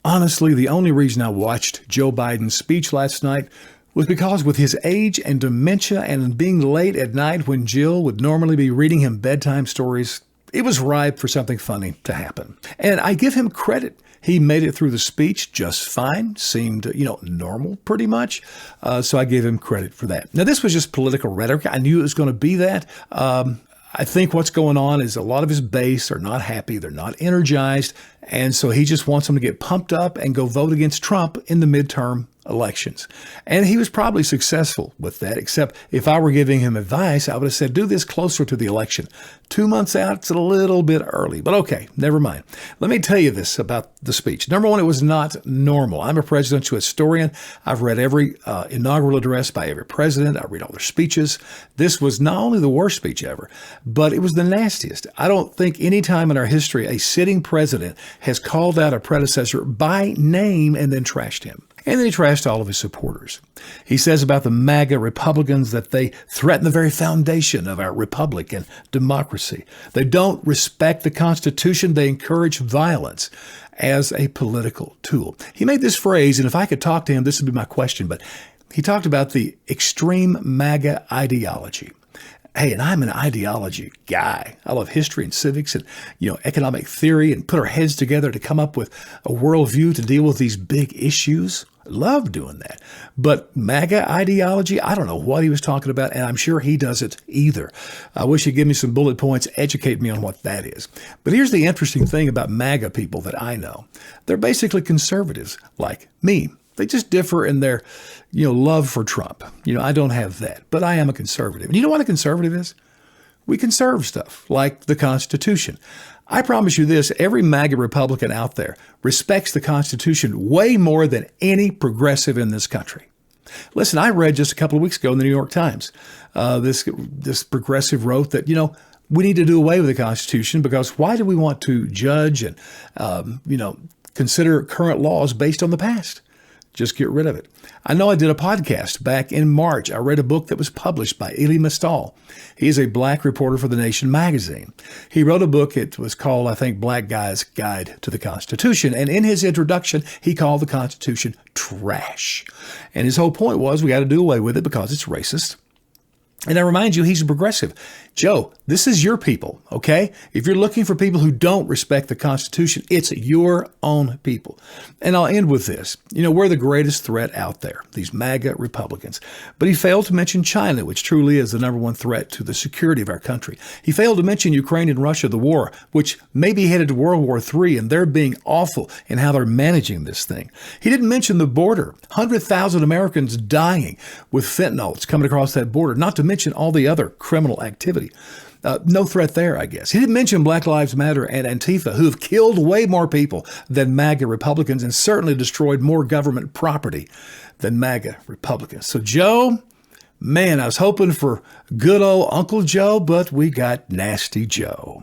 Honestly, the only reason I watched Joe Biden's speech last night was because with his age and dementia and being late at night when Jill would normally be reading him bedtime stories, it was ripe for something funny to happen. And I give him credit. He made it through the speech just fine, seemed, normal pretty much. So I give him credit for that. Now, this was just political rhetoric. I knew it was going to be that. I think what's going on is a lot of his base are not happy. They're not energized. And so he just wants them to get pumped up and go vote against Trump in the midterm elections. And he was probably successful with that, except if I were giving him advice, I would have said, do this closer to the election. 2 months out, it's a little bit early, but okay, never mind. Let me tell you this about the speech. Number one, it was not normal. I'm a presidential historian. I've read every inaugural address by every president. I read all their speeches. This was not only the worst speech ever, but it was the nastiest. I don't think any time in our history a sitting president has called out a predecessor by name and then trashed him. And then he trashed all of his supporters. He says about the MAGA Republicans that they threaten the very foundation of our republic and democracy. They don't respect the Constitution. They encourage violence as a political tool. He made this phrase, and if I could talk to him, this would be my question, but he talked about the extreme MAGA ideology. Hey, and I'm an ideology guy. I love history and civics and, economic theory and put our heads together to come up with a worldview to deal with these big issues. I love doing that. But MAGA ideology, I don't know what he was talking about, and I'm sure he doesn't either. I wish he'd give me some bullet points, educate me on what that is. But here's the interesting thing about MAGA people that I know. They're basically conservatives like me. They just differ in their, love for Trump. I don't have that, but I am a conservative. And you know what a conservative is? We conserve stuff like the Constitution. I promise you this, every MAGA Republican out there respects the Constitution way more than any progressive in this country. Listen, I read just a couple of weeks ago in the New York Times, this progressive wrote that, we need to do away with the Constitution because why do we want to judge and, consider current laws based on the past? Just get rid of it. I know I did a podcast back in March. I read a book that was published by Elie Mystal. He is a black reporter for The Nation magazine. He wrote a book. It was called, I think, Black Guy's Guide to the Constitution. And in his introduction, he called the Constitution trash. And his whole point was we got to do away with it because it's racist. And I remind you, he's a progressive. Joe, this is your people, okay? If you're looking for people who don't respect the Constitution, it's your own people. And I'll end with this. We're the greatest threat out there, these MAGA Republicans. But he failed to mention China, which truly is the number one threat to the security of our country. He failed to mention Ukraine and Russia, the war, which may be headed to World War III, and they're being awful in how they're managing this thing. He didn't mention the border, 100,000 Americans dying with fentanyl coming across that border, not to mention all the other criminal activity. No threat there, I guess. He didn't mention Black Lives Matter and Antifa, who have killed way more people than MAGA Republicans and certainly destroyed more government property than MAGA Republicans. So, Joe, man, I was hoping for good old Uncle Joe, but we got Nasty Joe.